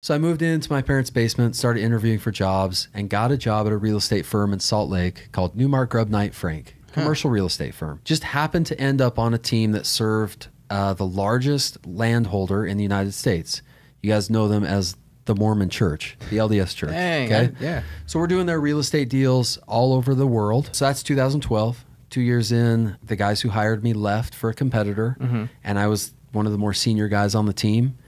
So I moved into my parents' basement, started interviewing for jobs, and got a job at a real estate firm in Salt Lake called Newmark Grubb Knight Frank, commercial real estate firm. Just happened to end up on a team that served the largest landholder in the United States. You guys know them as the Mormon Church, the LDS Church. Dang, okay? yeah. So we're doing their real estate deals all over the world. So that's 2012. 2 years in, the guys who hired me left for a competitor, and I was one of the more senior guys on the team,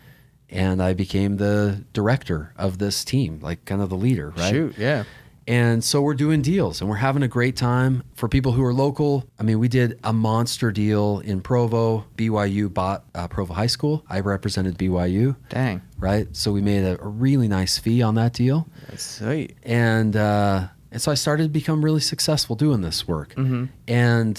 and I became the director of this team, like kind of the leader, right? Shoot, yeah. And so we're doing deals, and we're having a great time. For people who are local, I mean, we did a monster deal in Provo. BYU bought Provo High School. I represented BYU. Dang. Right? So we made a really nice fee on that deal. That's sweet. And so I started to become really successful doing this work, and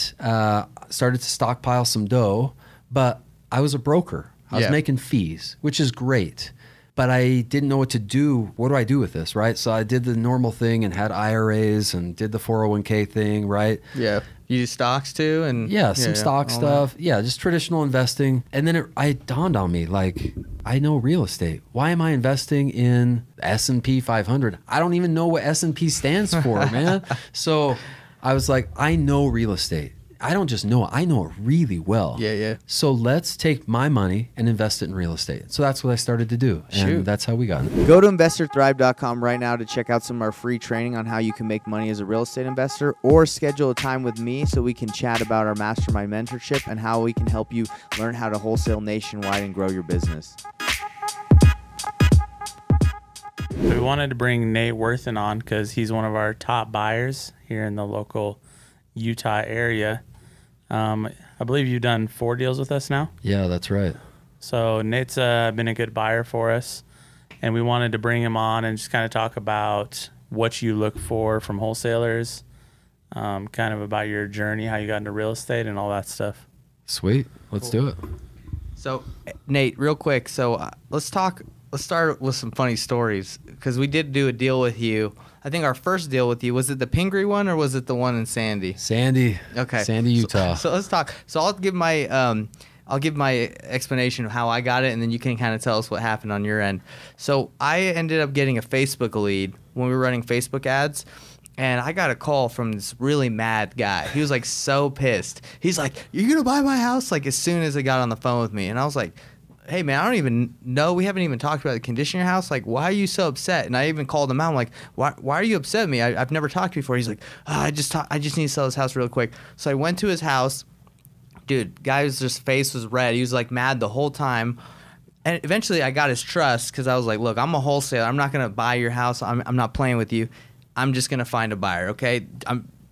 started to stockpile some dough. But I was a broker. I was making fees, which is great. But I didn't know what to do. What do I do with this, right? So I did the normal thing and had IRAs and did the 401k thing, right? Yeah. You do stocks too? And yeah, some stock stuff. That. Yeah, just traditional investing. And then it dawned on me, like, I know real estate. Why am I investing in S&P 500? I don't even know what S&P stands for, man. So I was like, I know real estate. I don't just know it, I know it really well. Yeah, yeah. So let's take my money and invest it in real estate. So that's what I started to do. And that's how we got it. Go to investorthrive.com right now to check out some of our free training on how you can make money as a real estate investor, or schedule a time with me so we can chat about our mastermind mentorship and how we can help you learn how to wholesale nationwide and grow your business. We wanted to bring Nate Worthen on because he's one of our top buyers here in the local Utah area. I believe you've done 4 deals with us now. Yeah, that's right. So Nate's been a good buyer for us, and we wanted to bring him on and just kind of talk about what you look for from wholesalers, kind of about your journey, how you got into real estate and all that stuff. Sweet. Let's do it. So, Nate, real quick. So let's start with some funny stories, because we did do a deal with you. I think our first deal with you, was it the Pingree one or was it the one in Sandy? Sandy. Okay. Sandy, Utah. So let's talk. So I'll give my explanation of how I got it, and then you can kind of tell us what happened on your end. So I ended up getting a Facebook lead when we were running Facebook ads, and I got a call from this really mad guy. He was like so pissed. He's like, "You're gonna buy my house?" Like as soon as he got on the phone with me, and I was like, "Hey man, I don't even know. We haven't even talked about the condition of your house. Like, why are you so upset?" And I even called him out. I'm like, "Why are you upset with me? I've never talked to you before." He's like, I just need to sell this house real quick. So I went to his house. Dude, guy's just face was red. He was like mad the whole time. And eventually I got his trust, because I was like, "Look, I'm a wholesaler. I'm not gonna buy your house. I'm not playing with you. I'm just gonna find a buyer, okay?"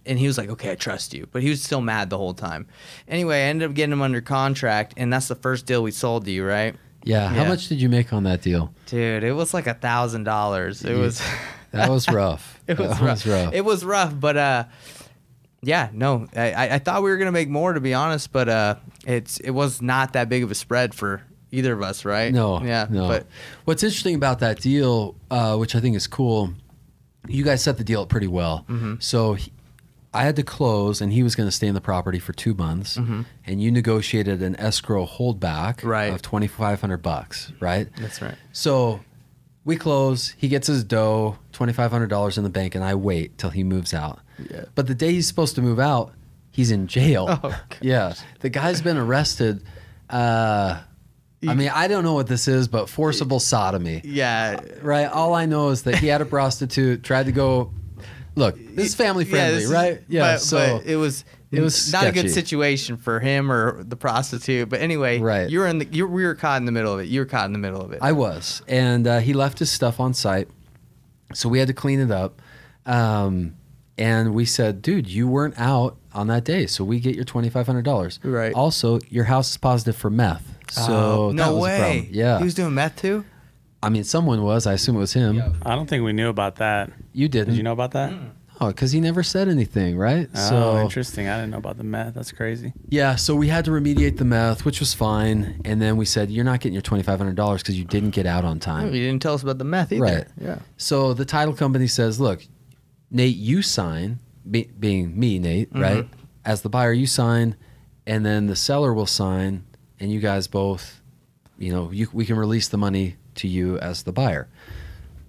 And he was like, "Okay, I trust you." But he was still mad the whole time. Anyway, I ended up getting him under contract, and that's the first deal we sold to you, right? Yeah. How much did you make on that deal? Dude, it was like $1,000. It was that was rough. It was rough. It was rough, but yeah, no. I thought we were gonna make more, to be honest, but it was not that big of a spread for either of us, right? No. Yeah. No. But what's interesting about that deal, which I think is cool, you guys set the deal up pretty well. So I had to close, and he was going to stay in the property for 2 months, and you negotiated an escrow holdback of $2,500, right? That's right. So we close, he gets his dough, $2,500 in the bank, and I wait till he moves out. Yeah. But the day he's supposed to move out, he's in jail. Oh, yeah. The guy's been arrested. I mean, I don't know what this is, but forcible sodomy. Yeah. Right? All I know is that he had a prostitute, tried to go... Look, this is family friendly, right? Yeah, but it was not sketchy. a good situation for him or the prostitute. But anyway, right. we were caught in the middle of it. You were caught in the middle of it. I was. And he left his stuff on site, so we had to clean it up. And we said, "Dude, you weren't out on that day, so we get your $2,500. Right. Also, your house is positive for meth. So no that was way. a problem. Yeah. He was doing meth too? I mean, someone was. I assume it was him. I don't think we knew about that. You didn't. Did you know about that? Oh, because he never said anything, right? Oh, interesting. I didn't know about the meth. That's crazy. Yeah, so we had to remediate the meth, which was fine. And then we said, "You're not getting your $2,500 because you didn't get out on time." You didn't tell us about the meth either. Right. Yeah. So the title company says, "Look, Nate, you sign," being me, Nate, right? As the buyer, you sign, and then the seller will sign, and you guys both, we can release the money to you as the buyer.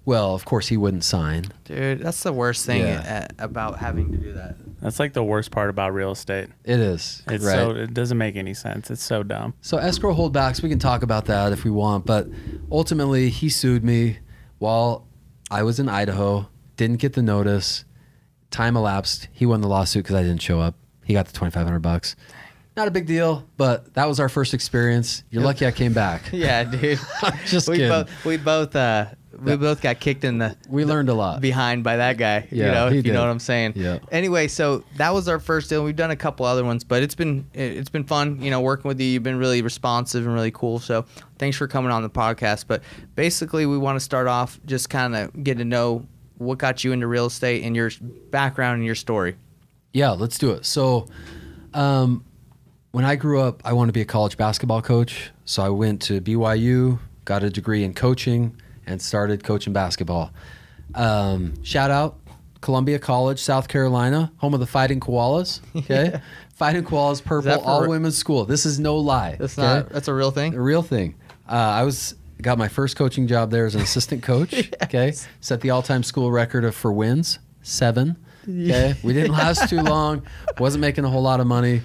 Well, of course, he wouldn't sign. Dude, that's the worst thing about having to do that. That's like the worst part about real estate. It is. It's right. so it doesn't make any sense. It's so dumb. So escrow holdbacks, we can talk about that if we want, but ultimately he sued me while I was in Idaho, didn't get the notice, time elapsed. He won the lawsuit because I didn't show up. He got the $2,500. Not a big deal, but that was our first experience. You're lucky I came back. Yeah, dude. Just kidding. We both got kicked in the. We learned a lot behind by that guy. Yeah, you know, he if you did. know what I'm saying. Yeah. Anyway, so that was our first deal. We've done a couple other ones, but it's been fun. You know, working with you. You've been really responsive and really cool. So thanks for coming on the podcast. But basically, we want to start off just kind of getting to know what got you into real estate and your background and your story. Yeah, let's do it. So, when I grew up, I wanted to be a college basketball coach. So I went to BYU, got a degree in coaching, and started coaching basketball. Shout out Columbia College, South Carolina, home of the Fighting Koalas. Okay, yeah. Fighting Koalas, purple, all women's school. This is no lie. That's a real thing. A real thing. Got my first coaching job there as an assistant coach. Yes. Okay, set the all-time school record for wins, 7. Okay, we didn't last too long. Wasn't making a whole lot of money.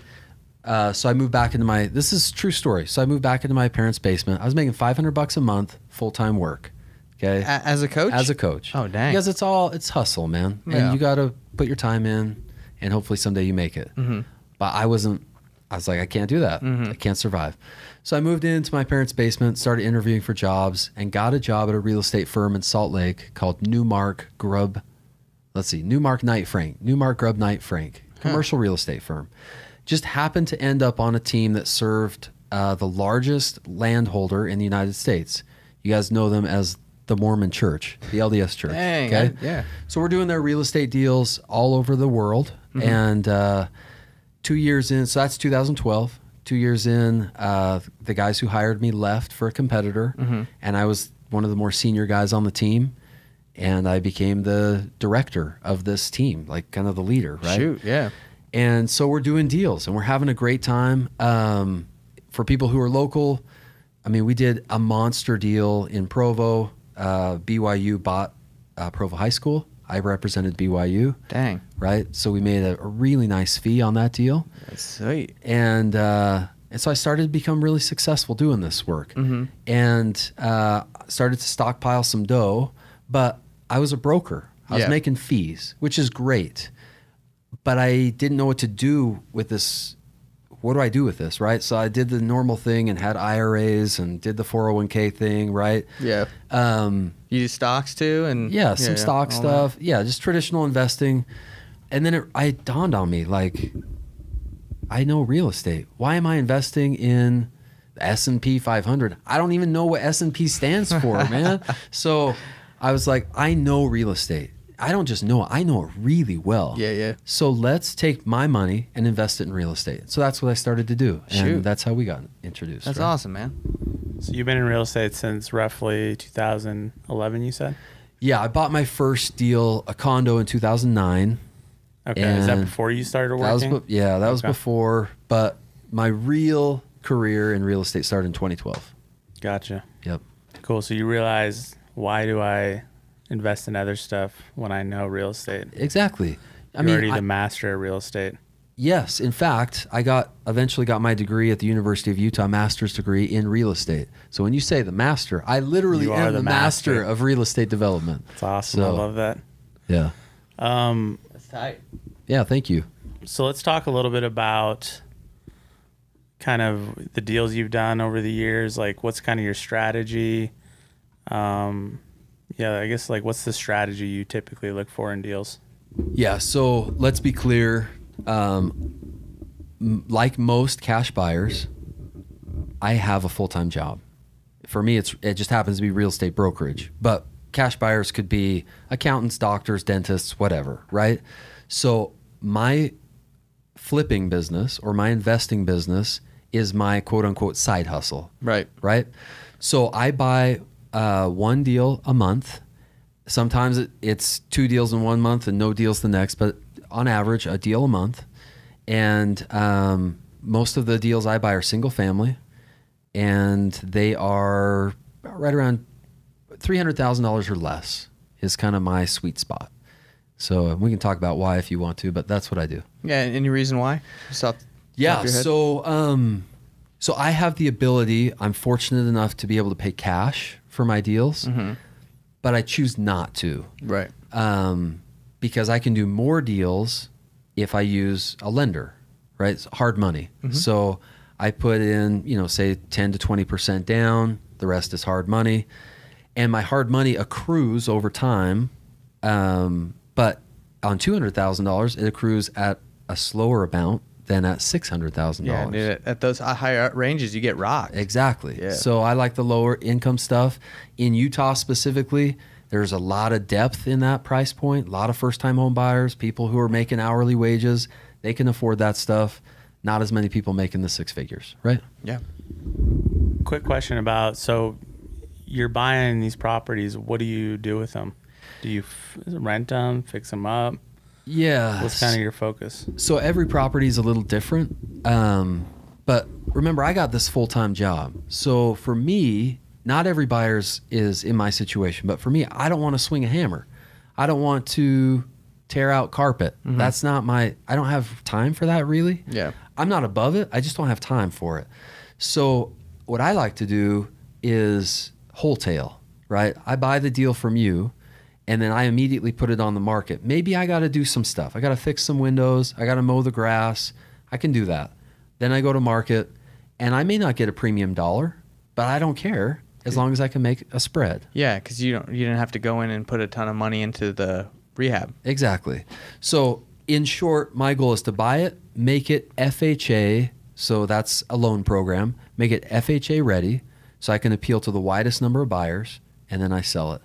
So I moved back into this is a true story. So I moved back into my parents' basement. I was making $500 a month, full-time work. Okay. As a coach? As a coach. Oh, dang. Because it's hustle, man. Yeah. And you got to put your time in and hopefully someday you make it. Mm-hmm. But I was like, I can't do that. Mm-hmm. I can't survive. So I moved into my parents' basement, started interviewing for jobs, and got a job at a real estate firm in Salt Lake called Newmark Grubb Knight Frank, commercial real estate firm. Just happened to end up on a team that served the largest landholder in the United States. You guys know them as the Mormon Church, the LDS Church. Dang, okay? yeah. So we're doing their real estate deals all over the world. Mm-hmm. And 2 years in, so that's 2012. 2 years in, the guys who hired me left for a competitor. Mm-hmm. And I was one of the more senior guys on the team. And I became the director of this team, like kind of the leader, right? Shoot, yeah. And so we're doing deals and we're having a great time. For people who are local, I mean, we did a monster deal in Provo. BYU bought Provo High School. I represented BYU. Dang. Right? So we made a really nice fee on that deal. That's sweet. And so I started to become really successful doing this work. Mm-hmm. And started to stockpile some dough. But I was a broker. I was making fees, which is great. But I didn't know what to do with this. What do I do with this, right? So I did the normal thing and had IRAs and did the 401k thing, right? Yeah. You do stocks too? And some stock stuff. That. Yeah, just traditional investing. And then it dawned on me, like, I know real estate. Why am I investing in the S&P 500? I don't even know what S&P stands for, man. So I was like, I know real estate. I don't just know it, I know it really well. Yeah. So let's take my money and invest it in real estate. So that's what I started to do. And that's how we got introduced. That's awesome, man. So you've been in real estate since roughly 2011, you said? Yeah, I bought my first deal, a condo in 2009. Okay, is that before you started working? That was before. But my real career in real estate started in 2012. Gotcha. Yep. Cool. So you realize, why do I invest in other stuff when I know real estate? Exactly. You're already the master of real estate. Yes. In fact, I eventually got my degree at the University of Utah, master's degree in real estate. So when you say the master, I literally am the master of real estate development. That's awesome. I love that. Yeah. That's tight. Yeah. Thank you. So let's talk a little bit about kind of the deals you've done over the years. Like, what's kind of your strategy? I guess, like, what's the strategy you typically look for in deals? Yeah, so let's be clear. Like most cash buyers, I have a full-time job. For me, it just happens to be real estate brokerage. But cash buyers could be accountants, doctors, dentists, whatever, right? So my flipping business or my investing business is my quote-unquote side hustle. Right. Right? So I buy one deal a month. Sometimes it's 2 deals in 1 month and no deals the next, but on average, a deal a month. And most of the deals I buy are single family, and they are right around $300,000 or less is kind of my sweet spot. So we can talk about why if you want to, but that's what I do. Yeah. Any reason why? Yeah. So I have the ability, I'm fortunate enough to be able to pay cash for my deals, but I choose not to. Right. Because I can do more deals if I use a lender, right? It's hard money. So I put in, say 10 to 20% down, the rest is hard money. And my hard money accrues over time. But on $200,000, it accrues at a slower amount than at $600,000. Yeah, dude, at those higher ranges, you get rocked. Exactly. Yeah. So I like the lower income stuff. In Utah specifically, there's a lot of depth in that price point. A lot of first-time home buyers, people who are making hourly wages, they can afford that stuff. Not as many people making the six figures, right? Yeah. Quick question about, so you're buying these properties. What do you do with them? Do you rent them, fix them up? Yeah. What's kind of your focus? So every property is a little different. But remember, I got this full-time job. So for me, not every buyer is in my situation. But for me, I don't want to swing a hammer. I don't want to tear out carpet. That's not I don't have time for that really. Yeah. I'm not above it. I just don't have time for it. So what I like to do is wholesale, right? I buy the deal from you and then I immediately put it on the market. Maybe I got to do some stuff. I got to fix some windows. I got to mow the grass. I can do that. Then I go to market and I may not get a premium dollar, but I don't care as long as I can make a spread. Yeah, because you didn't have to go in and put a ton of money into the rehab. Exactly. So in short, my goal is to buy it, make it FHA. So that's a loan program. Make it FHA ready so I can appeal to the widest number of buyers, and then I sell it.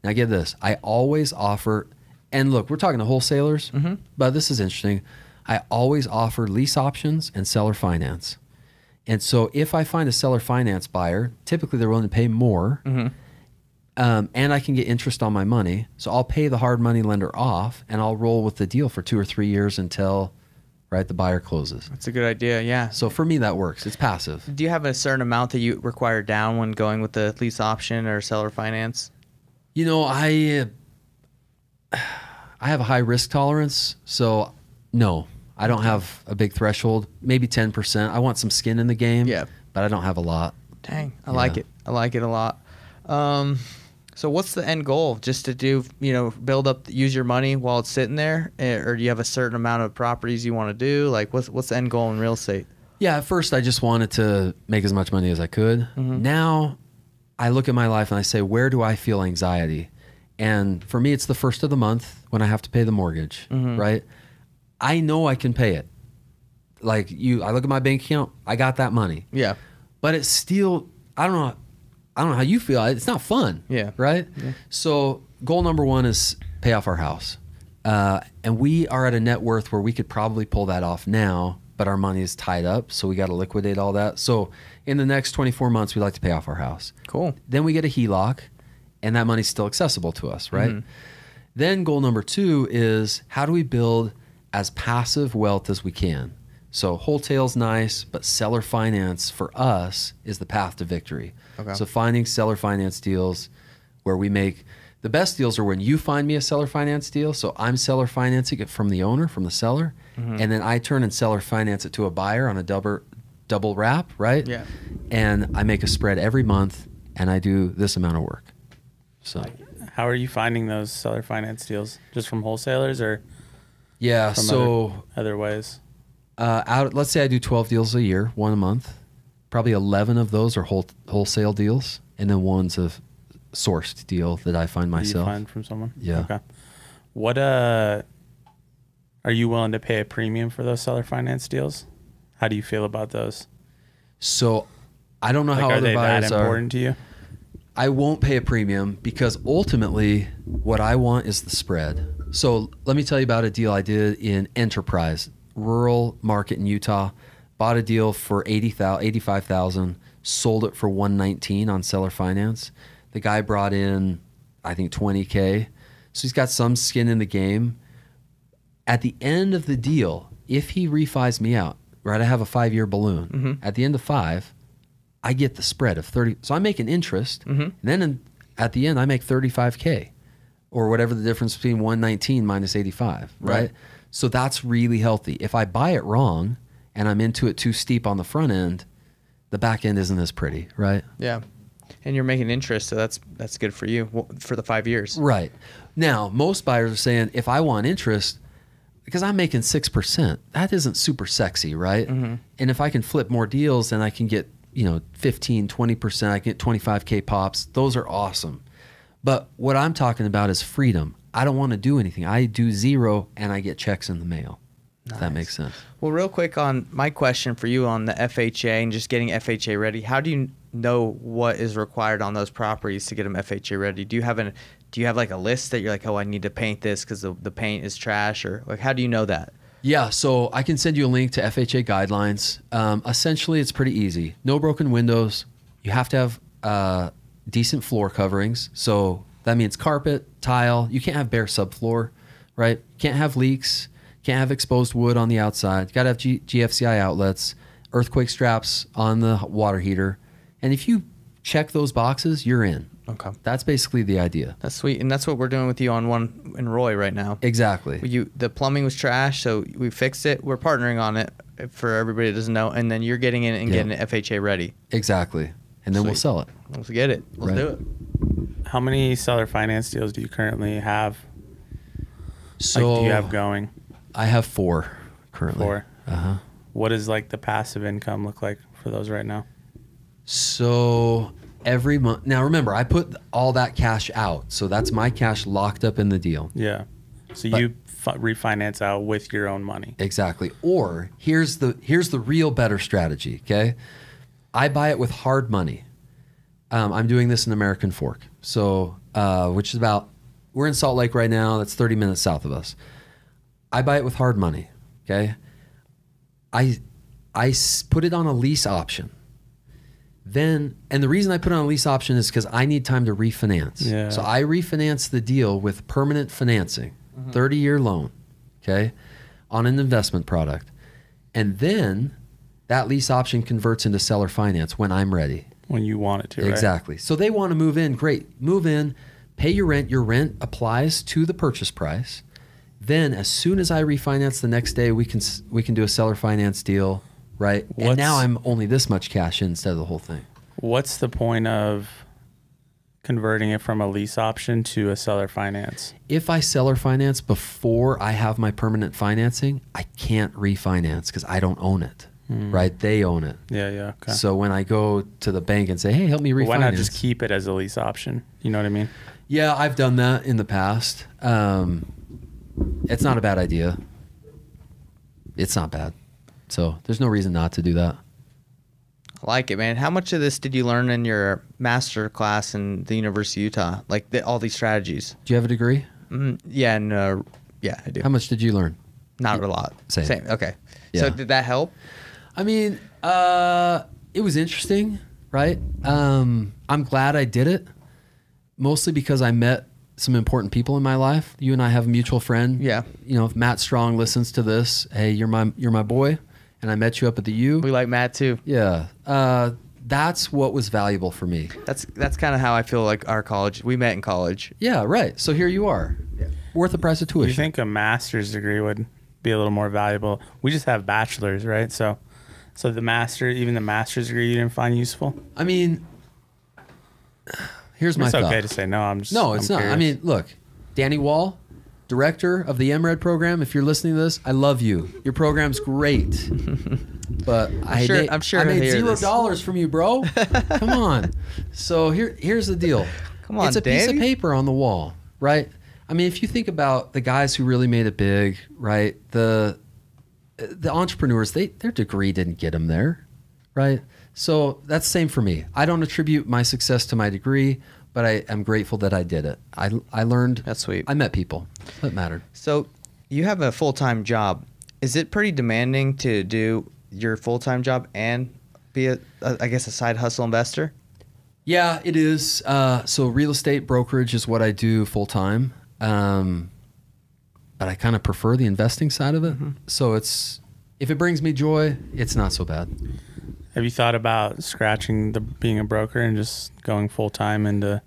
Now get this. I always offer, and look, we're talking to wholesalers, but this is interesting. I always offer lease options and seller finance. And so if I find a seller finance buyer, typically they're willing to pay more, and I can get interest on my money. So I'll pay the hard money lender off, and I'll roll with the deal for 2 or 3 years until the buyer closes. That's a good idea, yeah. So for me, that works. It's passive. Do you have a certain amount that you require down when going with the lease option or seller finance? I have a high risk tolerance, so no, I don't have a big threshold. Maybe 10%. I want some skin in the game, but I don't have a lot. Dang, I like it. I like it a lot. So what's the end goal? Just to do, build up, use your money while it's sitting there, or do you have a certain amount of properties you want to do? Like, what's the end goal in real estate? Yeah, at first I just wanted to make as much money as I could. Now I look at my life and I say, where do I feel anxiety? And for me, it's the first of the month when I have to pay the mortgage, right? I know I can pay it. Like I look at my bank account, I got that money. Yeah. But it's still, I don't know how you feel. It's not fun. Yeah. Right? Yeah. So goal number 1 is pay off our house. And we are at a net worth where we could probably pull that off now, but our money is tied up. So we got to liquidate all that. So in the next 24 months, we'd like to pay off our house. Cool. Then we get a HELOC and that money's still accessible to us, right? Then goal number 2 is how do we build as passive wealth as we can? So wholesale's nice, but seller finance for us is the path to victory. Okay. So finding seller finance deals where we make the best deals are when you find me a seller finance deal. So I'm seller financing it from the owner, from the seller, and then I turn and seller finance it to a buyer on a double wrap, right? Yeah. And I make a spread every month, and I do this amount of work. So how are you finding those seller finance deals? Just from wholesalers or from other ways? Let's say I do 12 deals a year, 1 a month. Probably 11 of those are wholesale deals, and then one's a sourced deal that I find myself. You find from someone? Yeah. Okay. What are you willing to pay a premium for those seller finance deals? How do you feel about those? So I don't know how other buyers are. That important to you? I won't pay a premium because ultimately what I want is the spread. So let me tell you about a deal I did in Enterprise, rural market in Utah. Bought a deal for $85,000, sold it for $119 on seller finance. The guy brought in, I think, $20K. So he's got some skin in the game. At the end of the deal, if he refis me out, right, I have a 5-year balloon. At the end of 5, I get the spread of 30. So I'm making interest. Then at the end I make 35K or whatever the difference between 119 minus 85, right? So that's really healthy. If I buy it wrong and I'm into it too steep on the front end, the back end isn't as pretty, right? Yeah. And you're making interest, so that's good for you for the 5 years. Right. Now, most buyers are saying, if I want interest, because I'm making 6%, that isn't super sexy, right? Mm-hmm. And if I can flip more deals and I can get, 15, 20%, I get 25K pops, those are awesome. But what I'm talking about is freedom. I don't want to do anything. I do zero and I get checks in the mail. Nice. If that makes sense. Well, real quick on my question for you on the FHA and just getting FHA ready. How do you know what is required on those properties to get them FHA ready? Do you have like a list that you're like, oh, I need to paint this because the paint is trash, or like how do you know that? Yeah, so I can send you a link to FHA guidelines. Essentially, it's pretty easy. No broken windows. You have to have decent floor coverings. So that means carpet, tile. You can't have bare subfloor, right? Can't have leaks. Can't have exposed wood on the outside. You got to have GFCI outlets, earthquake straps on the water heater. And if you check those boxes, you're in. Okay. That's basically the idea. That's sweet. And that's what we're doing with you on one in Roy right now. Exactly. The plumbing was trash, so we fixed it. We're partnering on it for everybody that doesn't know. And then you're getting in and getting it FHA ready. Exactly. And then we'll sell it. Let's get it. Let's do it. How many seller finance deals do you currently have? So do you have going? I have 4 currently. 4. Uh-huh. What does like the passive income look like for those right now? So every month. Now remember, I put all that cash out. So that's my cash locked up in the deal. Yeah. So you refinance out with your own money. Exactly. Or here's the real better strategy, okay? I buy it with hard money. I'm doing this in American Fork. So, which is we're in Salt Lake right now. That's 30 minutes south of us. I buy it with hard money, okay? I put it on a lease option. And the reason I put it on a lease option is because I need time to refinance. Yeah. So I refinance the deal with permanent financing, 30-year loan, okay, on an investment product. And then that lease option converts into seller finance when I'm ready. When you want it to, right? Exactly. So they want to move in, great. Move in, pay your rent. Your rent applies to the purchase price. Then as soon as I refinance the next day, we can do a seller finance deal, right? And now I'm only this much cash in instead of the whole thing. What's the point of converting it from a lease option to a seller finance? If I seller finance before I have my permanent financing, I can't refinance because I don't own it, right? They own it. Yeah. Okay. So when I go to the bank and say, hey, help me refinance. Why not just keep it as a lease option? You know what I mean? Yeah, I've done that in the past. It's not a bad idea. It's not bad. So there's no reason not to do that. I like it, man. How much of this did you learn in your master class in the University of Utah? Like all these strategies. Do you have a degree? Yeah, I do. How much did you learn? Not a lot. Same. Okay. Yeah. So did that help? I mean, it was interesting, right? I'm glad I did it, mostly because I met some important people in my life. You and I have a mutual friend. Yeah. If Matt Strong listens to this, hey, you're my boy, and I met you up at the U. We like Matt too. Yeah. That's what was valuable for me. That's kind of how I feel like our college. We met in college. Yeah, right. So here you are. Yeah. Worth the price of tuition. You think a master's degree would be a little more valuable? We just have bachelors, right? So even the master's degree you didn't find useful? I mean, here's my thought. It's okay to say no. It's not. Curious. I mean, look, Danny Wall, director of the MRED program. If you're listening to this, I love you. Your program's great. But I made $0 from you, bro. Come on. So here's the deal. Come on, it's a Danny. piece of paper on the wall, right? I mean, if you think about the guys who really made it big, right? The entrepreneurs, their degree didn't get them there, right? So that's the same for me. I don't attribute my success to my degree, but I am grateful that I did it. I learned. That's sweet. I met people that mattered. So you have a full-time job. Is it pretty demanding to do your full-time job and be I guess a side hustle investor? Yeah, it is. So real estate brokerage is what I do full-time. But I kind of prefer the investing side of it. So if it brings me joy, it's not so bad. Have you thought about scratching being a broker and just going full time into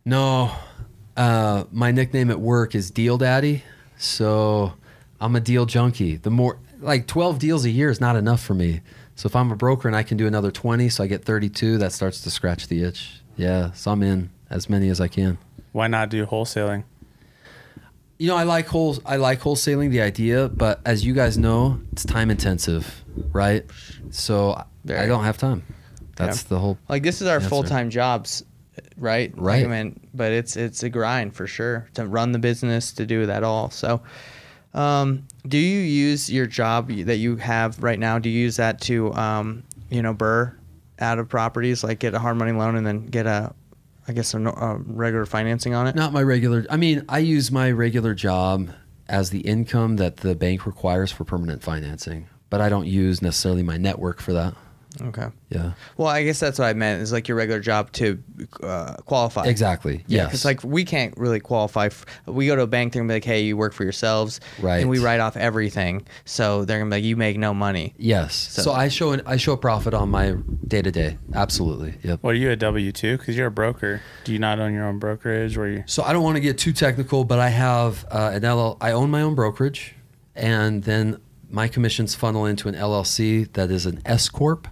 No. My nickname at work is Deal Daddy. So I'm a deal junkie. The more, like 12 deals a year is not enough for me. So if I'm a broker and I can do another 20, so I get 32, that starts to scratch the itch. Yeah. So I'm in as many as I can. Why not do wholesaling? You know, I like wholesaling, the idea, but as you guys know, it's time intensive, right? So I don't have time. That's the whole. Like this is our full-time jobs, right? Right. Like, I mean, but it's a grind for sure to run the business, to do that all. So, do you use your job that you have right now? Do you use that to, burr out of properties, like get a hard money loan and then get a regular financing on it? Not my regular. I mean, I use my regular job as the income that the bank requires for permanent financing, but I don't use necessarily my network for that. Okay. Yeah. Well, I guess that's what I meant, is like your regular job to qualify. Exactly. Yeah. Yes. Because like we can't really qualify. We go to a bank, they're going to be like, hey, you work for yourselves. Right. And we write off everything. So they're going to be like, you make no money. Yes. So I show a profit on my day-to-day. Absolutely. Yep. Well, are you a W-2? Because you're a broker. Do you not own your own brokerage? Or you? So I don't want to get too technical, but I have I own my own brokerage, and then my commissions funnel into an LLC that is an S Corp.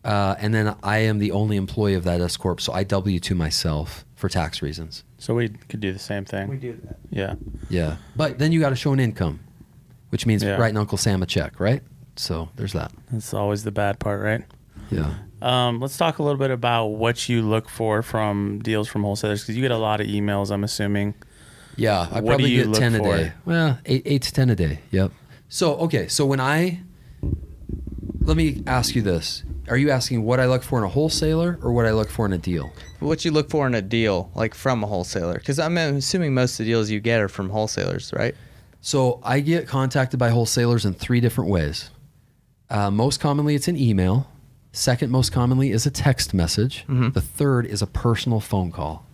And then I am the only employee of that S Corp, so I W-2 myself for tax reasons. So we could do the same thing. We do that. Yeah. Yeah. But then you got to show an income, which means writing Uncle Sam a check, right? So there's that. That's always the bad part, right? Yeah. Let's talk a little bit about what you look for from deals from wholesalers, because you get a lot of emails, I'm assuming. Yeah. I What probably do you get look 10 for? a day. Well, eight to 10 a day. Yep. So, okay. So let me ask you this. Are you asking what I look for in a wholesaler or what I look for in a deal? What you look for in a deal, like from a wholesaler? Because I'm assuming most of the deals you get are from wholesalers, right? So I get contacted by wholesalers in 3 different ways. Most commonly, it's an email. Second most commonly is a text message. Mm-hmm. The third is a personal phone call.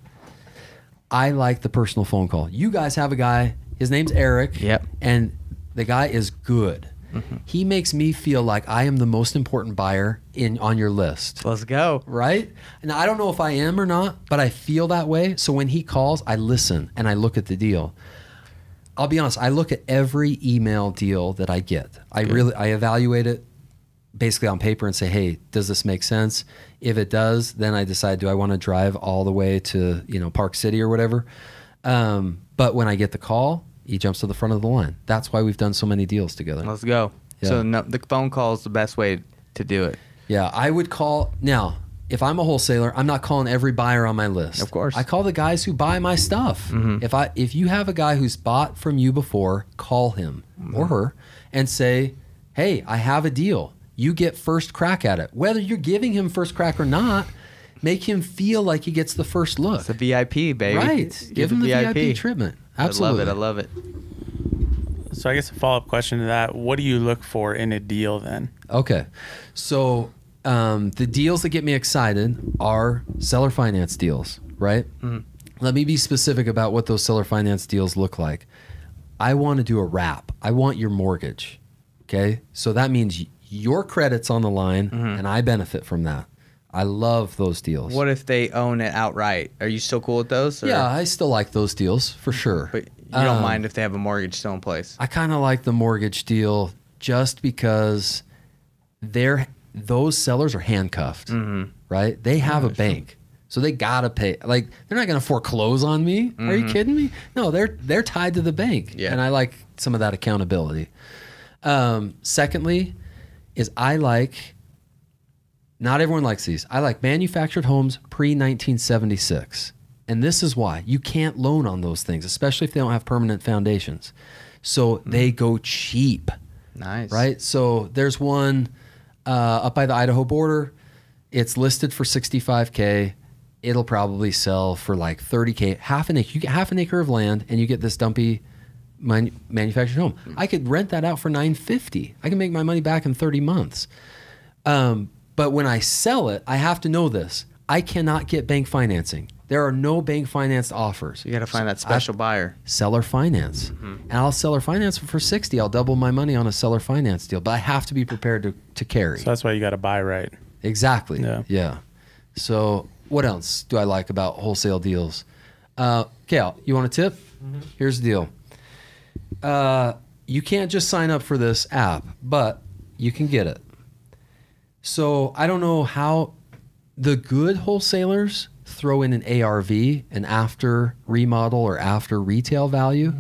I like the personal phone call. You guys have a guy, his name's Eric. Yep. And the guy is good. Mm-hmm. He makes me feel like I am the most important buyer on your list. Let's go. Right? And I don't know if I am or not, but I feel that way. So when he calls, I listen and I look at the deal. I'll be honest, I look at every email deal that I get. I evaluate it basically on paper and say, hey, does this make sense? If it does, then I decide, do I want to drive all the way to, Park City or whatever? But when I get the call, he jumps to the front of the line. That's why we've done so many deals together. Let's go. Yeah. So the phone call is the best way to do it. Yeah, I would call. Now, if I'm a wholesaler, I'm not calling every buyer on my list. Of course. I call the guys who buy my stuff. Mm-hmm. If you have a guy who's bought from you before, call him or her and say, hey, I have a deal. You get first crack at it. Whether you're giving him first crack or not, make him feel like he gets the first look. It's a VIP, baby. Right. Give him the VIP treatment. Absolutely. I love it. So I guess a follow-up question to that, what do you look for in a deal then? Okay. So the deals that get me excited are seller finance deals, right? Mm-hmm. Let me be specific about what those seller finance deals look like. I want to do a wrap. I want your mortgage. Okay. So that means your credit's on the line and I benefit from that. I love those deals. What if they own it outright? Are you still cool with those? Or? Yeah, I still like those deals for sure. But you don't mind if they have a mortgage still in place? I kind of like the mortgage deal just because those sellers are handcuffed, right? They have a bank, so they gotta pay. Like they're not gonna foreclose on me. Are you kidding me? No, they're tied to the bank, and I like some of that accountability. Secondly, is I like. Not everyone likes these. I like manufactured homes pre-1976. And this is why. You can't loan on those things, especially if they don't have permanent foundations. So they go cheap. Nice. Right? So there's one up by the Idaho border. It's listed for $65K. It'll probably sell for like $30K. Half an acre. You get half an acre of land and you get this dumpy manufactured home. I could rent that out for $950. I can make my money back in 30 months. But when I sell it, I have to know this. I cannot get bank financing. There are no bank financed offers. You got to find that special buyer. Seller finance. And I'll seller finance for $60. I'll double my money on a seller finance deal, but I have to be prepared to carry. So that's why you got to buy right. Exactly. Yeah. So what else do I like about wholesale deals? Cal, you want a tip? Here's the deal. You can't just sign up for this app, but you can get it. So I don't know how the good wholesalers throw in an ARV, an after remodel or after retail value.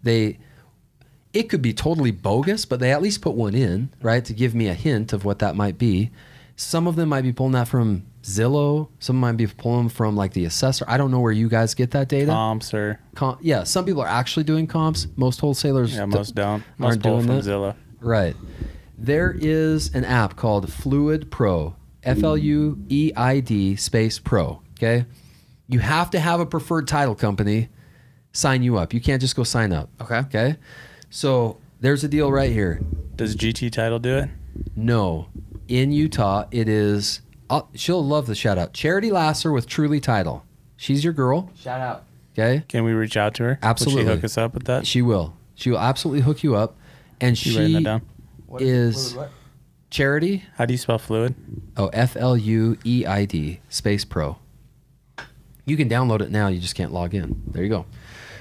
It could be totally bogus, but they at least put one in, right, to give me a hint of what that might be. Some of them might be pulling that from Zillow. Some might be pulling from like the assessor. I don't know where you guys get that data. Comps or yeah, some people are actually doing comps. Most wholesalers most don't. Most aren't pull doing from that. Zillow. Right. There is an app called Fluid Pro, Flueid space Pro. Okay, you have to have a preferred title company sign you up. You can't just go sign up. Okay. So there's a deal right here. Does GT Title do it? No. In Utah, it is, she'll love the shout out. Charity Lasser with Truly Title. She's your girl. Shout out. Okay. Can we reach out to her? Absolutely. Will she hook us up with that? She will. She will absolutely hook you up. And You writing that she down? is Charity. How do you spell fluid? Oh, Flueid space Pro. You can download it now. You just can't log in. There you go.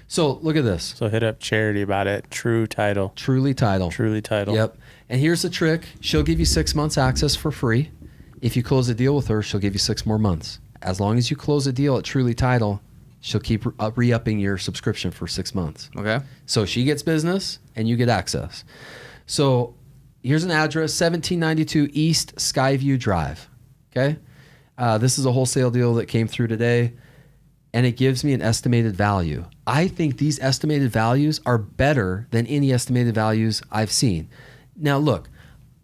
So look at this. So hit up Charity about it. True Title. Truly Title. Truly Title. Yep. And here's the trick. She'll give you 6 months access for free. If you close a deal with her, she'll give you 6 more months. As long as you close a deal at Truly Title, she'll keep re-upping your subscription for 6 months. Okay. So she gets business and you get access. So here's an address, 1792 East Skyview Drive. Okay. This is a wholesale deal that came through today, and it gives me an estimated value. I think these estimated values are better than any estimated values I've seen. Now, look,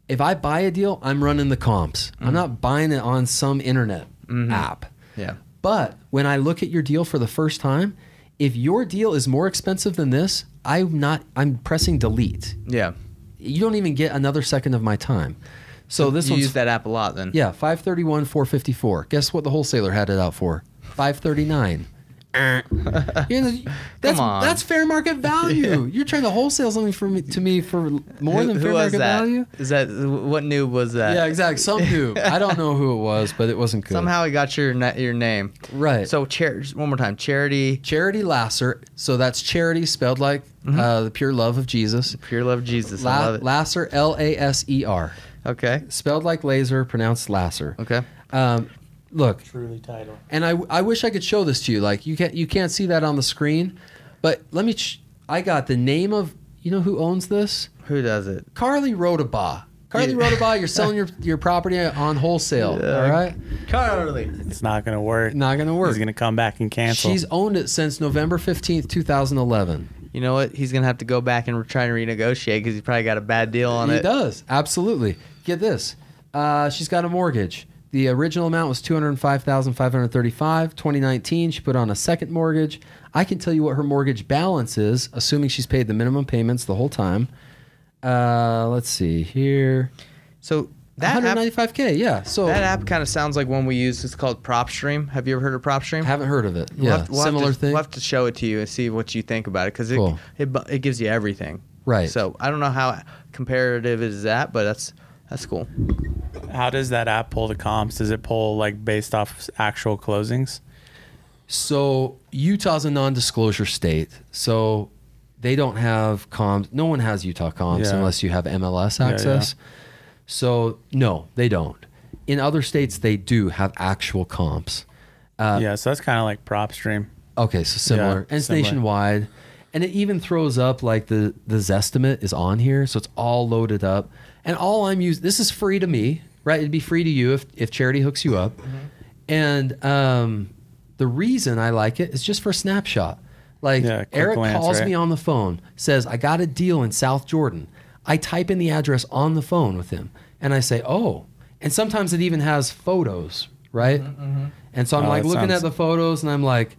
if I buy a deal, I'm running the comps. I'm not buying it on some internet app. Yeah. But when I look at your deal for the first time, if your deal is more expensive than this, I'm pressing delete. Yeah. You don't even get another second of my time. So this You one's use that app a lot then. yeah, 531, 454. Guess what the wholesaler had it out for? 539. Come on. That's fair market value. You're trying to wholesale something to me for more than fair Who was market that? value? Is that what noob was that? Yeah, exactly. Some noob. I don't know who it was, but it wasn't good. Somehow he got your name. Right. So just one more time. Charity. Lasser. So that's charity spelled like the pure love of Jesus. Pure love Jesus. I love it. Lasser, Lasser. Okay. Spelled like laser, pronounced Lasser. Okay. Look, Truly Title. and I wish I could show this to you. Like you can't see that on the screen, but let me. I got the name of, you know who owns this? Who does it? Carly Rodabaugh. Carly Rodabaugh, you're selling your property on wholesale. All right, Carly. It's not going to work. not gonna work. He's going to come back and cancel. She's owned it since November 15th, 2011. You know what? He's gonna have to go back and try and renegotiate because he probably got a bad deal on He it. does absolutely. Get this. She's got a mortgage. The original amount was $205,535. 2019, she put on a second mortgage. I can tell you what her mortgage balance is, assuming she's paid the minimum payments the whole time. Let's see here. So that app, $195K, yeah. So that app kind of sounds like one we use. It's called Propstream. Have you ever heard of Propstream? haven't heard of it. Yeah, similar thing. We'll have to show it to you and see what you think about it because Cool. it gives you everything. Right. So I don't know how comparative is that, but that's cool. How does that app pull the comps? Does it pull like based off actual closings? So Utah's a non-disclosure state, so they don't have comps. No one has Utah comps Yeah. unless you have MLS access. So no, they don't. In other states, they do have actual comps. Yeah, so that's kind of like Propstream. Okay, so similar. Yeah, And it's similar. nationwide. And it even throws up like the Zestimate is on here, so it's all loaded up. And all I'm using, this is free to me, right? It'd be free to you if Charity hooks you up. And the reason I like it is just for a snapshot. Like Yeah, quick Eric glance, calls right? me on the phone, says, I got a deal in South Jordan. I type in the address on the phone with him, and I say, oh. And sometimes it even has photos, right? And so I'm Oh, like that looking sounds- at the photos, and I'm like,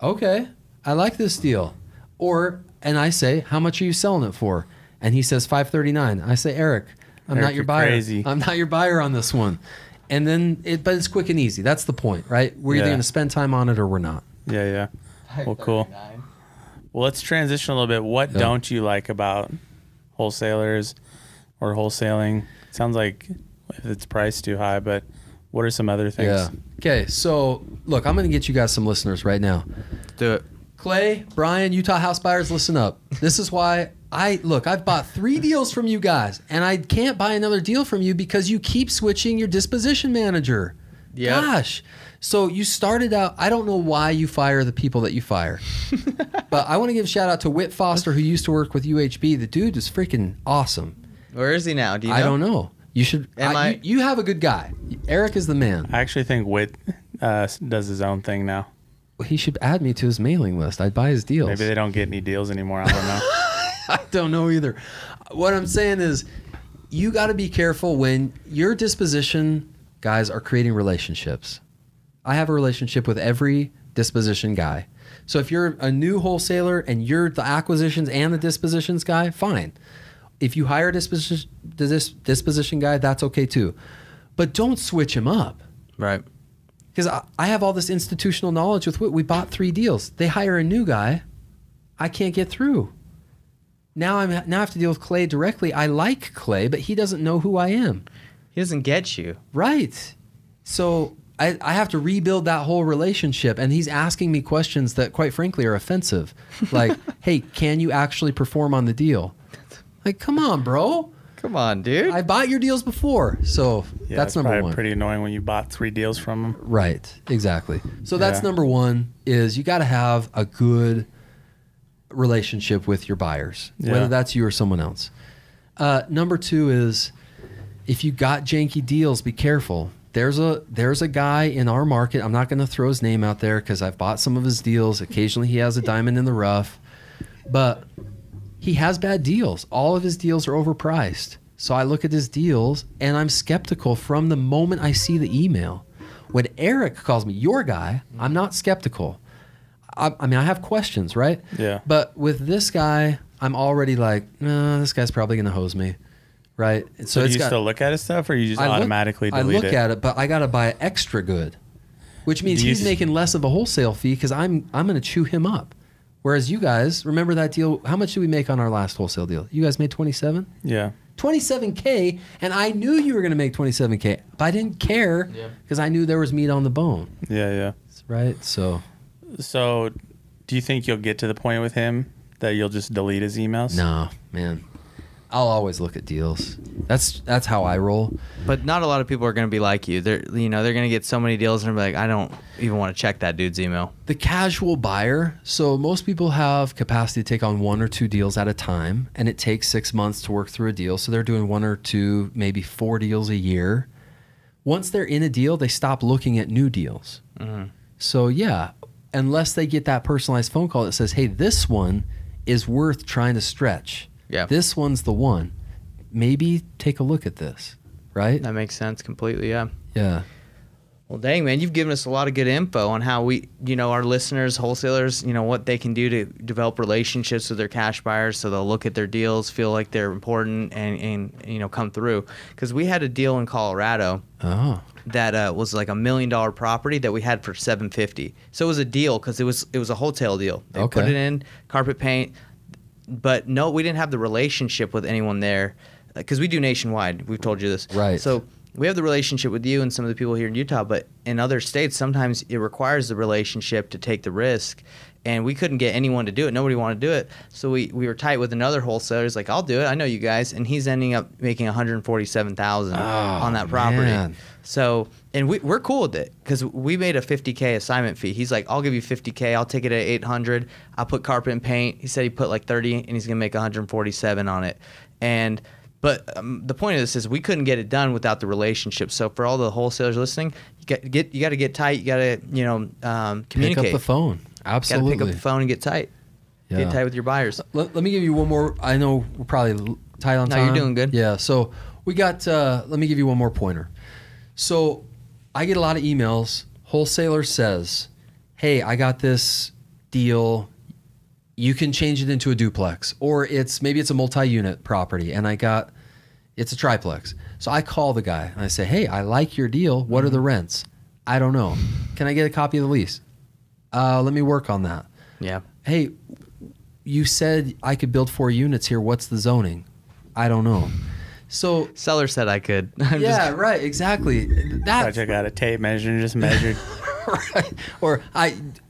okay, I like this deal. And I say, how much are you selling it for? And he says $539. I say, Eric, I'm Eric, not your you're buyer. crazy. I'm not your buyer on this one. And then but it's quick and easy. That's the point, right? We're either Yeah. going to spend time on it or we're not. Yeah. Well, cool. Well, let's transition a little bit. What Yeah. don't you like about wholesalers or wholesaling? Sounds like if it's priced too high, but what are some other things? Yeah. Okay. So look, I'm going to get you guys some listeners right now. Do it. Clay, Brian, Utah house buyers, listen up. This is why I've bought 3 deals from you guys, and I can't buy another deal from you because you keep switching your disposition manager. Yep. Gosh. So you started out, I don't know why you fire the people that you fire, but I want to give a shout out to Whit Foster, who used to work with UHB. The dude is freaking awesome. Where is he now? Do you know? I don't know. You should. You have a good guy. Eric is the man. I actually think Whit does his own thing now. He should add me to his mailing list. I'd buy his deals. Maybe they don't get any deals anymore. I don't know. I don't know either. What I'm saying is, you got to be careful when your disposition guys are creating relationships. I have a relationship with every disposition guy. So if you're a new wholesaler and you're the acquisitions and the dispositions guy, fine. If you hire a disposition guy, that's okay too. But don't switch him up. Right. Because I have all this institutional knowledge with what we bought 3 deals. They hire a new guy. I can't get through. Now I have to deal with Clay directly. I like Clay, but he doesn't know who I am. He doesn't get you. Right. So I have to rebuild that whole relationship, and he's asking me questions that, quite frankly, are offensive. Like, hey, can you actually perform on the deal? Like, come on, bro. Come on, dude. I bought your deals before. So Yeah, that's number one. Pretty annoying when you bought 3 deals from them. Right. Exactly. So that's Yeah. number one, is you got to have a good relationship with your buyers, whether that's you or someone else. Number 2 is, if you got janky deals, be careful. There's a guy in our market. I'm not going to throw his name out there because I've bought some of his deals. Occasionally he has a diamond in the rough, but he has bad deals. All of his deals are overpriced. So I look at his deals and I'm skeptical from the moment I see the email. When Eric calls me your guy, I'm not skeptical. I mean, I have questions, right? Yeah. But with this guy, I'm already like, no, this guy's probably going to hose me. Right. So do you still look at his stuff, or you just automatically delete it? I look at it, but I got to buy it extra good, which means he's making less of a wholesale fee because I'm going to chew him up. Whereas you guys, remember that deal? How much did we make on our last wholesale deal? You guys made 27? Yeah. 27K, and I knew you were going to make 27K, but I didn't care because I knew there was meat on the bone. Yeah, yeah. Right. So do you think you'll get to the point with him that you'll just delete his emails? No, man. I'll always look at deals. That's how I roll. But not a lot of people are going to be like you. They're going to get so many deals and be like, I don't even want to check that dude's email. The casual buyer. So most people have capacity to take on 1 or 2 deals at a time, and it takes 6 months to work through a deal. So they're doing 1 or 2, maybe 4 deals a year. Once they're in a deal, they stop looking at new deals. Mm-hmm. So yeah, unless they get that personalized phone call that says, hey, this one is worth trying to stretch. Yeah. This one's the one. Maybe take a look at this, right? That makes sense completely, yeah. Yeah. Well, dang, man, you've given us a lot of good info on how we, our listeners, wholesalers, what they can do to develop relationships with their cash buyers so they'll look at their deals, feel like they're important, and come through. Because we had a deal in Colorado that was like $1 million property that we had for $750. So it was a deal because it was a wholesale deal. They put it in, carpet paint. But no, we didn't have the relationship with anyone there because we do nationwide. We've told you this. Right. So we have the relationship with you and some of the people here in Utah, but in other states, sometimes it requires the relationship to take the risk. And we couldn't get anyone to do it. Nobody wanted to do it. So we were tight with another wholesaler. He's like, I'll do it. I know you guys. And he's ending up making $147,000 on that property. Man. So, and we're cool with it because we made a $50K assignment fee. He's like, I'll give you $50K. I'll take it at $800. I'll put carpet and paint. He said he put like 30 and he's going to make 147 on it. But the point of this is we couldn't get it done without the relationship. So for all the wholesalers listening, you got to get tight. You got to, communicate. Pick up the phone. Absolutely. Got to pick up the phone and get tight. Yeah. Get tight with your buyers. Let me give you one more. I know we're probably tight on time. No, you're doing good. Yeah. So we got, let me give you one more pointer. So I get a lot of emails. Wholesaler says, hey, I got this deal. You can change it into a duplex, or maybe it's a multi-unit property and it's a triplex. So I call the guy and I say, hey, I like your deal. What are the rents? I don't know. Can I get a copy of the lease? Let me work on that. Yeah. Hey, you said I could build 4 units here. What's the zoning? I don't know. So seller said I could. Yeah, right, exactly. I took out a tape measure and just measured. Right. Or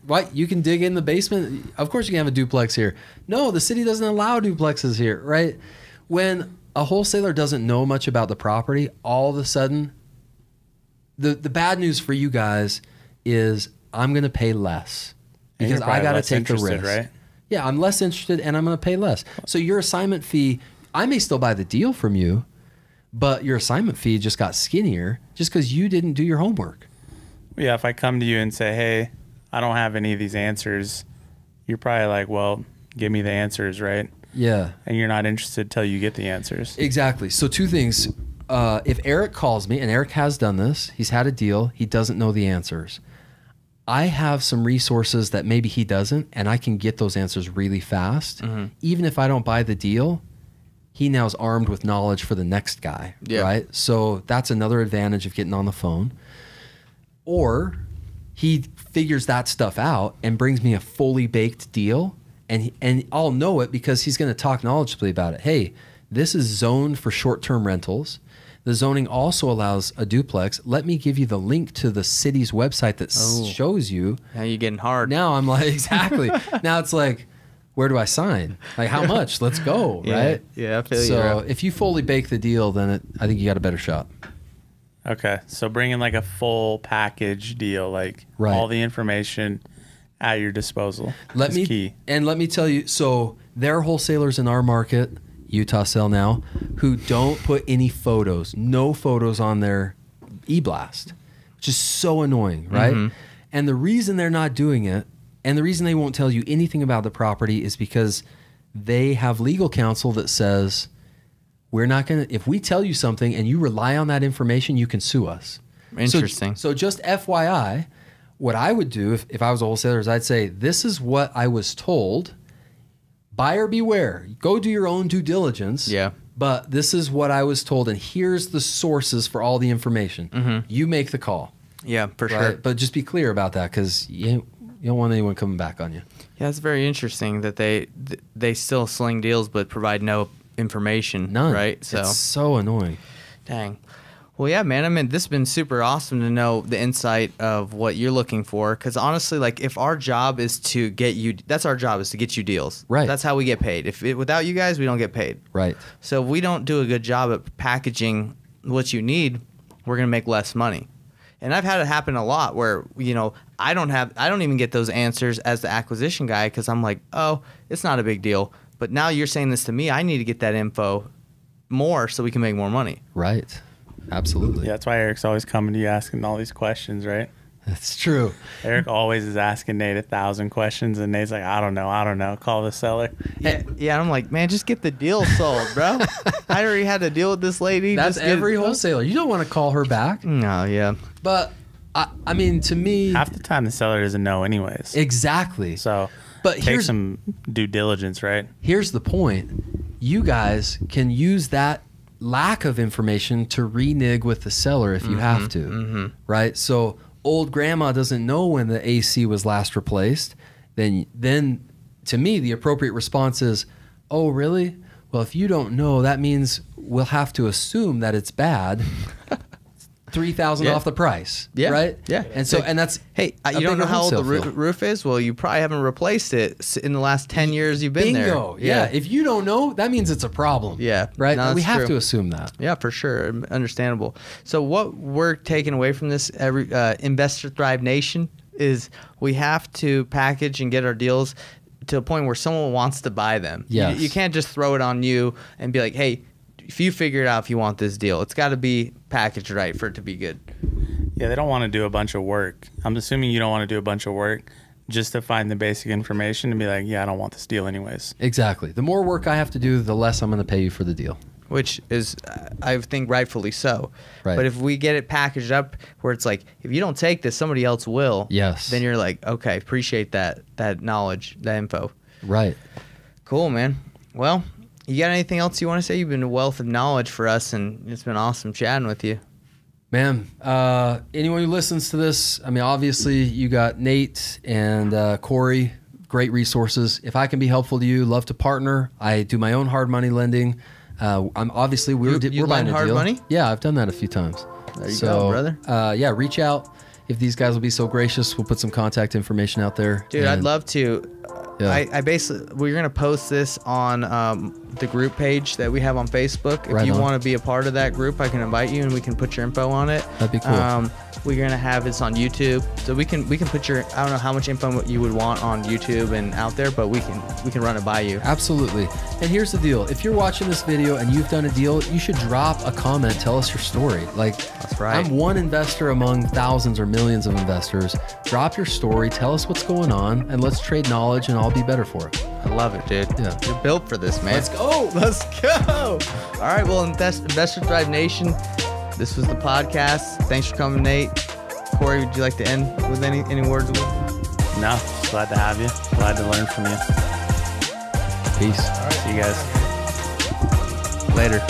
what? You can dig in the basement. Of course you can have a duplex here. No, the city doesn't allow duplexes here, right? When a wholesaler doesn't know much about the property, all of a sudden, the bad news for you guys is I'm going to pay less because I got to take the risk. Right? Yeah, I'm less interested and I'm going to pay less. So your assignment fee, I may still buy the deal from you, but your assignment fee just got skinnier just because you didn't do your homework. Yeah, if I come to you and say, hey, I don't have any of these answers, you're probably like, well, give me the answers, right? Yeah. And you're not interested till you get the answers. Exactly. So two things. If Eric calls me, and Eric has done this, he's had a deal, he doesn't know the answers. I have some resources that maybe he doesn't, and I can get those answers really fast. Mm-hmm. Even if I don't buy the deal, he now is armed with knowledge for the next guy, right? So that's another advantage of getting on the phone. Or he figures that stuff out and brings me a fully baked deal, and I'll know it because he's going to talk knowledgeably about it. Hey, this is zoned for short-term rentals. The zoning also allows a duplex. Let me give you the link to the city's website that shows you. Now you're getting hard. Now I'm like, exactly. Now it's like, where do I sign? Like, how much? Let's go, right? Yeah, I feel you. So if you fully bake the deal, then I think you got a better shot. Okay, so bringing like a full package deal, like all the information at your disposal. Key. And let me tell you, so there are wholesalers in our market, Utah Sell now, who don't put any photos, no photos on their e-blast, which is so annoying, right? Mm-hmm. And the reason they're not doing it, and the reason they won't tell you anything about the property is because they have legal counsel that says, we're not going to, if we tell you something and you rely on that information, you can sue us. Interesting. So just FYI, what I would do if I was a wholesaler is I'd say, this is what I was told. Buyer beware. Go do your own due diligence. Yeah. But this is what I was told, and here's the sources for all the information. Mm-hmm. You make the call. Yeah, for sure. But just be clear about that because you don't want anyone coming back on you. Yeah, it's very interesting that they still sling deals but provide no information. None. Right? So it's so annoying. Dang. Well, yeah, man. I mean, this has been super awesome to know the insight of what you're looking for. Because honestly, like, if our job is to get you, that's our job, is to get you deals. Right. That's how we get paid. Without you guys, we don't get paid. Right. So if we don't do a good job at packaging what you need, we're gonna make less money. And I've had it happen a lot where, I don't even get those answers as the acquisition guy because I'm like, oh, it's not a big deal. But now you're saying this to me, I need to get that info more so we can make more money. Right. Absolutely. Yeah, that's why Eric's always coming to you asking all these questions, right? That's true. Eric always is asking Nate 1,000 questions, and Nate's like, I don't know. Call the seller. Yeah, I'm like, man, just get the deal sold, bro. I already had to deal with this lady. That's every wholesaler. You don't want to call her back. No, yeah. But, I mean, to me... half the time the seller doesn't know anyways. Exactly. So but take some due diligence, right? Here's the point. You guys can use that lack of information to renege with the seller if you have to, right? So old grandma doesn't know when the AC was last replaced. Then to me, the appropriate response is, oh, really? Well, if you don't know, that means we'll have to assume that it's bad. $3,000 off the price, right? Yeah. And so, and that's you don't know how old the roof is? Well, you probably haven't replaced it in the last 10 years you've been there. Bingo. Yeah. If you don't know, that means it's a problem. Yeah. Right? No, we have true. to assume that. Yeah, for sure. Understandable. So what we're taking away from this, Investor Thrive Nation, is we have to package and get our deals to a point where someone wants to buy them. Yes. You can't just throw it on you and be like, hey, if you figure it out if you want this deal, it's got to be packaged right for it to be good. Yeah, they don't want to do a bunch of work. I'm assuming you don't want to do a bunch of work just to find the basic information and be like, yeah, I don't want this deal anyways. Exactly. The more work I have to do, the less I'm going to pay you for the deal. Which is, I think, rightfully so. Right. But if we get it packaged up where it's like, if you don't take this, somebody else will. Yes. Then you're like, okay, appreciate that knowledge, that info. Right. Cool, man. Well, you got anything else you want to say? You've been a wealth of knowledge for us, and it's been awesome chatting with you. Man, anyone who listens to this, I mean, obviously you got Nate and Corey, great resources. If I can be helpful to you, love to partner. I do my own hard money lending. I'm obviously we're buying a hard deal. Money? Yeah, I've done that a few times. There you go, brother. Yeah, reach out. if these guys will be so gracious, we'll put some contact information out there. Dude, I'd love to. Yeah. I basically, we're going to post this on the group page that we have on Facebook. If Right you on. want to be a part of that group, I can invite you and we can put your info on it. That'd be cool. We're going to have this on YouTube. So we can put your, I don't know how much info you would want on YouTube and out there, but we can run it by you. Absolutely. And here's the deal. If you're watching this video and you've done a deal, you should drop a comment. Tell us your story. Like, That's right. I'm one investor among thousands or millions of investors. Drop your story. Tell us what's going on, and let's trade knowledge, and I'll be better for it. I love it, dude. Yeah. You're built for this, man. Let's go. Let's go. All right. Well, Investor Thrive Nation, this was the podcast. Thanks for coming, Nate. Corey, would you like to end with any words? No, just glad to have you. Glad to learn from you. Peace. See you guys. Later.